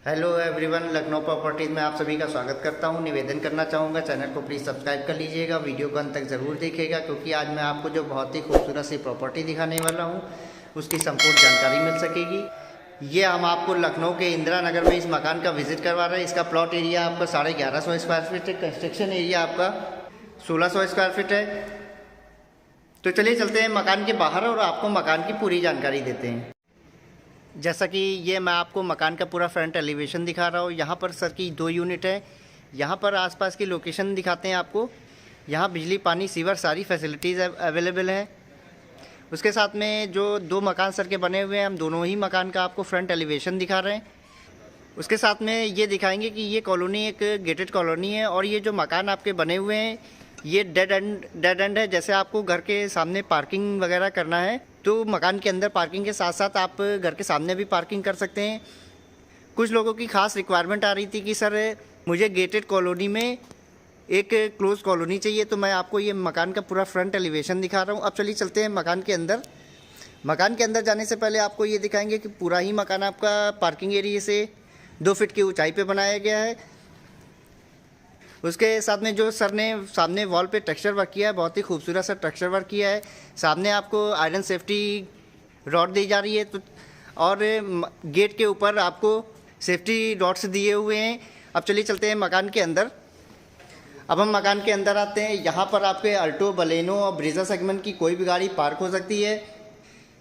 Hello everyone, Lucknow properties में आप सभी का स्वागत करता हूं। निवेदन करना चाहूँगा, चैनल को प्लीज़ सब्सक्राइब कर लीजिएगा, वीडियो को अंत तक ज़रूर देखिएगा क्योंकि आज मैं आपको जो बहुत ही खूबसूरत सी प्रॉपर्टी दिखाने वाला हूं उसकी संपूर्ण जानकारी मिल सकेगी। ये हम आपको लखनऊ के इंदिरा नगर में इस मकान का विजिट करवा रहे हैं। इसका प्लॉट एरिया आपका 1150 स्क्वायर फीट है, कंस्ट्रक्शन एरिया आपका 1600 स्क्वायर फीट है। तो चलिए चलते हैं मकान के बाहर और आपको मकान की पूरी जानकारी देते हैं। जैसा कि ये मैं आपको मकान का पूरा फ्रंट एलिवेशन दिखा रहा हूँ। यहाँ पर सर की 2 यूनिट है। यहाँ पर आसपास की लोकेशन दिखाते हैं आपको। यहाँ बिजली, पानी, सीवर सारी फैसिलिटीज़ अवेलेबल है। उसके साथ में जो 2 मकान सर के बने हुए हैं, हम दोनों ही मकान का आपको फ्रंट एलिवेशन दिखा रहे हैं। उसके साथ में ये दिखाएंगे कि ये कॉलोनी एक गेटेड कॉलोनी है और ये जो मकान आपके बने हुए हैं ये डेड एंड है। जैसे आपको घर के सामने पार्किंग वगैरह करना है तो मकान के अंदर पार्किंग के साथ साथ आप घर के सामने भी पार्किंग कर सकते हैं। कुछ लोगों की खास रिक्वायरमेंट आ रही थी कि सर मुझे गेटेड कॉलोनी में एक क्लोज कॉलोनी चाहिए, तो मैं आपको ये मकान का पूरा फ्रंट एलिवेशन दिखा रहा हूँ। अब चलिए चलते हैं मकान के अंदर। मकान के अंदर जाने से पहले आपको ये दिखाएंगे कि पूरा ही मकान आपका पार्किंग एरिया से 2 फीट की ऊंचाई पे बनाया गया है। उसके साथ में जो सर ने सामने वॉल पे टेक्सचर वर्क किया है, बहुत ही खूबसूरत सा टेक्सचर वर्क किया है। सामने आपको आयरन सेफ्टी रॉड दी जा रही है तो और गेट के ऊपर आपको सेफ्टी रॉड्स दिए हुए हैं। अब चलिए चलते हैं मकान के अंदर। अब हम मकान के अंदर आते हैं। यहाँ पर आपके अल्टो, बलेनो और ब्रीजा सेगमेंट की कोई भी गाड़ी पार्क हो सकती है।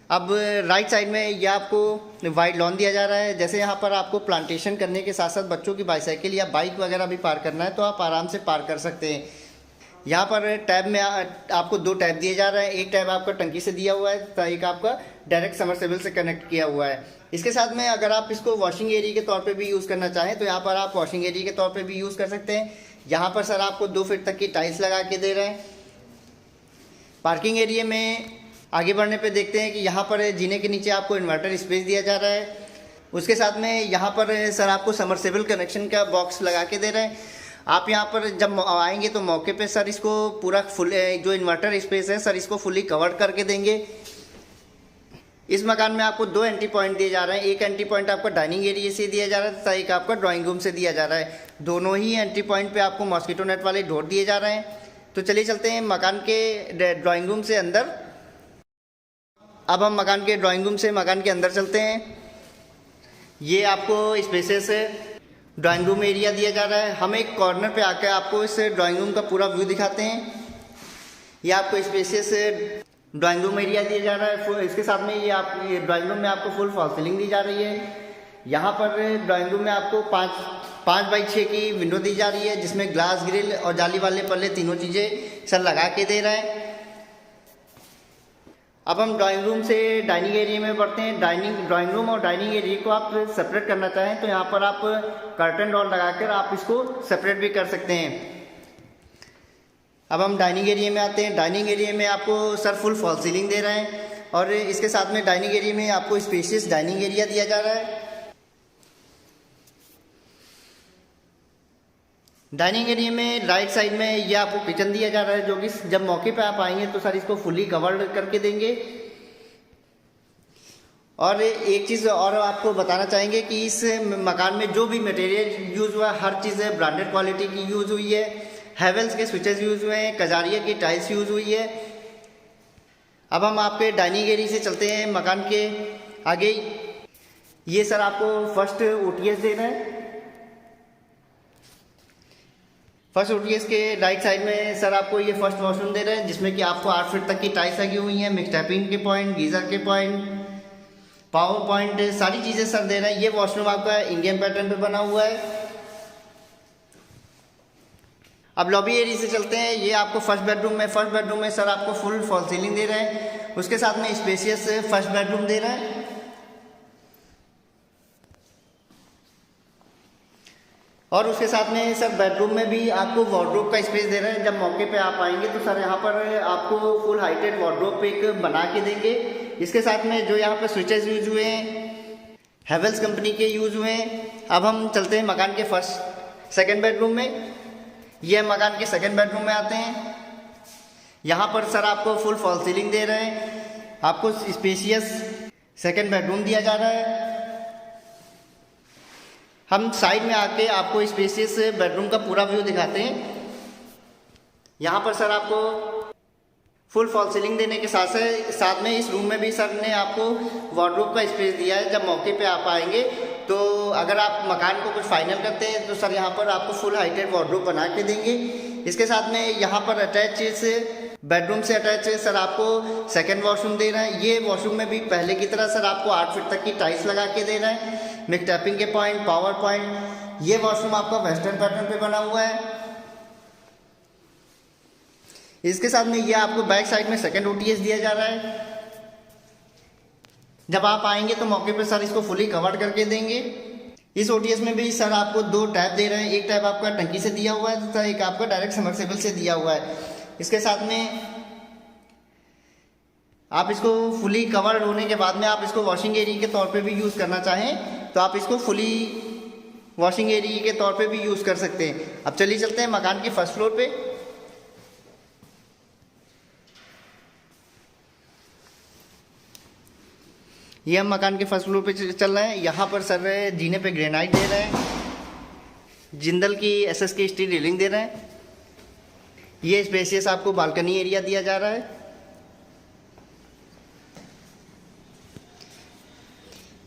अब राइट साइड में यह आपको वाइड लॉन दिया जा रहा है। जैसे यहाँ पर आपको प्लांटेशन करने के साथ साथ बच्चों की बाईसाइकिल या बाइक वगैरह भी पार्क करना है तो आप आराम से पार्क कर सकते हैं। यहाँ पर टैब में आपको 2 टैब दिए जा रहे हैं। एक टैब आपका टंकी से दिया हुआ है तो एक आपका डायरेक्ट समरसेबल से कनेक्ट किया हुआ है। इसके साथ में अगर आप इसको वॉशिंग एरिया के तौर पर भी यूज़ करना चाहें तो यहाँ पर आप वॉशिंग एरिया के तौर पर भी यूज़ कर सकते हैं। यहाँ पर सर आपको 2 फीट तक की टाइल्स लगा के दे रहे हैं। पार्किंग एरिया में आगे बढ़ने पे देखते हैं कि यहाँ पर जीने के नीचे आपको इन्वर्टर स्पेस दिया जा रहा है। उसके साथ में यहाँ पर सर आपको समरसेबल कनेक्शन का बॉक्स लगा के दे रहे हैं। आप यहाँ पर जब आएंगे तो मौके पे सर इसको पूरा फुल जो इन्वर्टर स्पेस है सर इसको फुली कवर करके देंगे। इस मकान में आपको 2 एंट्री पॉइंट दिए जा रहे हैं। एक एंट्री पॉइंट आपका डाइनिंग एरिया से दिया जा रहा है तथा एक आपका ड्राइंग रूम से दिया जा रहा है। दोनों ही एंट्री पॉइंट पे आपको मॉस्किटो नेट वाले डोर दिए जा रहे हैं। तो चलिए चलते हैं मकान के ड्राइंग रूम से अंदर। अब हम मकान के ड्राइंग रूम से मकान के अंदर चलते हैं। ये आपको स्पेसेस ड्राइंग रूम एरिया दिया जा रहा है। हम एक कॉर्नर पे आकर आपको इस ड्राइंग रूम का पूरा व्यू दिखाते हैं। ये आपको स्पेसेस ड्राइंग रूम एरिया दिया जा रहा है। इसके साथ में ये ड्राइंग रूम में आपको फुल फॉल सीलिंग दी जा रही है। यहाँ पर ड्राइंग रूम में आपको 5 बाई 6 की विंडो दी जा रही है जिसमें ग्लास, ग्रिल और जाली वाले पल्ले तीनों चीज़ें सर लगा के दे रहे हैं। अब हम ड्राइंग रूम से डाइनिंग एरिया में बढ़ते हैं। ड्राइंग रूम और डाइनिंग एरिया को आप सेपरेट करना चाहें तो यहाँ पर आप कर्टन रॉड लगाकर आप इसको सेपरेट भी कर सकते हैं। अब हम डाइनिंग एरिया में आते हैं। डाइनिंग एरिया में आपको सर फुल फॉल सीलिंग दे रहे हैं और इसके साथ में डाइनिंग एरिया में आपको स्पेशियस डाइनिंग एरिया दिया जा रहा है। डाइनिंग एरिया में राइट साइड में ये आपको किचन दिया जा रहा है जो कि जब मौके पे आप आएंगे तो सर इसको फुली कवर्ड करके देंगे। और एक चीज़ और आपको बताना चाहेंगे कि इस मकान में जो भी मटेरियल यूज़ हुआ है हर चीज़ ब्रांडेड क्वालिटी की यूज़ हुई है। हैवेल्स के स्विचेस यूज़ हुए हैं, कजारिया की टाइल्स यूज़ हुई है। अब हम आपके डाइनिंग एरिया से चलते हैं मकान के आगे। ये सर आपको फर्स्ट OTS दे रहे हैं। फर्स्ट OTS के राइट साइड में सर आपको ये फर्स्ट वॉशरूम दे रहे हैं जिसमें कि आपको 8 फीट तक की टाइल्स लगी हुई हैं। मिक्स टैपिंग के पॉइंट, गीजर के पॉइंट, पावर पॉइंट, सारी चीज़ें सर दे रहे हैं। ये वॉशरूम आपका इंडियन पैटर्न पे बना हुआ है। अब लॉबी एरिया से चलते हैं। ये आपको फर्स्ट बेडरूम में सर आपको फुल फॉल सीलिंग दे रहे हैं। उसके साथ में स्पेशियस फर्स्ट बेडरूम दे रहे हैं। और उसके साथ में सर बेडरूम में भी आपको वार्डरोब का स्पेस दे रहे हैं। जब मौके पे आप आएंगे तो सर यहाँ पर आपको फुल हाइटेड वार्डरोब एक बना के देंगे। इसके साथ में जो यहाँ पे स्विचेस यूज हुए हैं हैवेल्स कंपनी के यूज हुए हैं। अब हम चलते हैं मकान के सेकंड बेडरूम में। यह मकान के सेकंड बेडरूम में आते हैं। यहाँ पर सर आपको फुल फॉल सीलिंग दे रहे हैं। आपको स्पेशियस सेकंड बेडरूम दिया जा रहा है। हम साइड में आके आपको स्पेसियस बेडरूम का पूरा व्यू दिखाते हैं। यहाँ पर सर आपको फुल फॉल सीलिंग देने के साथ में इस रूम में भी सर ने आपको वार्डरोब का स्पेस दिया है। जब मौके पे आप आएंगे तो अगर आप मकान को कुछ फाइनल करते हैं तो सर यहाँ पर आपको फुल हाइटेड वार्डरोब बना के देंगे। इसके साथ में यहाँ पर अटैच से बेडरूम से अटैच सर आपको सेकंड वॉशरूम दे रहे हैं। ये वॉशरूम में भी पहले की तरह सर आपको 8 फीट तक की टाइल्स लगा के दे रहे हैं, मिक टैपिंग के पॉइंट, पावर पॉइंट। ये वॉशरूम आपका वेस्टर्न पैटर्न पे बना हुआ है। इसके साथ में ये आपको बैक साइड में सेकंड ओटीएस दिया जा रहा है। जब आप आएंगे तो मौके पे सर इसको फुली कवर्ड करके देंगे। इस ओटीएस में भी सर आपको 2 टैप दे रहे हैं। एक टैप आपका टंकी से दिया हुआ है तथा एक आपका डायरेक्ट समर्सेबल से दिया हुआ है। इसके साथ में आप इसको फुली कवर्ड होने के बाद में आप इसको वॉशिंग एरिया के तौर पे भी यूज़ करना चाहें तो आप इसको फुली वॉशिंग एरिया के तौर पे भी यूज़ कर सकते हैं। अब चलिए चलते हैं मकान के फर्स्ट फ्लोर पे। ये हम मकान के फर्स्ट फ्लोर पे चल रहे हैं। यहाँ पर सर जीने पे ग्रेनाइट दे रहे हैं, जिंदल की एसएस की स्टील रेलिंग दे रहे हैं। ये स्पेसियस आपको बालकनी एरिया दिया जा रहा है।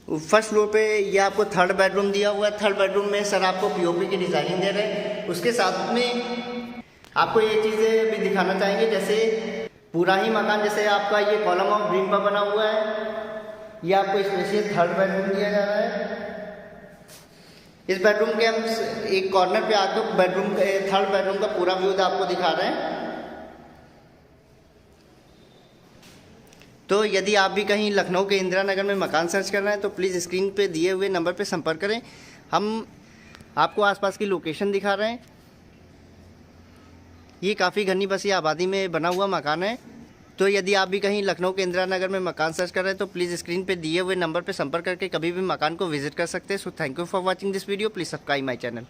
फर्स्ट फ्लोर पे ये आपको थर्ड बेडरूम दिया हुआ है। थर्ड बेडरूम में सर आपको पीओपी की डिजाइनिंग दे रहे हैं। उसके साथ में आपको ये चीज़ें भी दिखाना चाहेंगे, जैसे पूरा ही मकान जैसे आपका ये कॉलम ऑफ ग्रीन पर बना हुआ है। ये आपको स्पेशल थर्ड बेडरूम दिया जा रहा है। इस बेडरूम के हम एक कॉर्नर पे आकर थर्ड बेडरूम का पूरा व्यू आपको दिखा रहे हैं। तो यदि आप भी कहीं लखनऊ के इंदिरा नगर में मकान सर्च कर रहे हैं तो प्लीज़ स्क्रीन पे दिए हुए नंबर पे संपर्क करें। हम आपको आसपास की लोकेशन दिखा रहे हैं। ये काफ़ी घनी बसी आबादी में बना हुआ मकान है। तो यदि आप भी कहीं लखनऊ के इंदिरा नगर में मकान सर्च कर रहे हैं तो प्लीज़ स्क्रीन पे दिए हुए नंबर पे संपर्क करके कभी भी मकान को विजिट कर सकते हैं। So thank you for watching this video. Please subscribe my channel.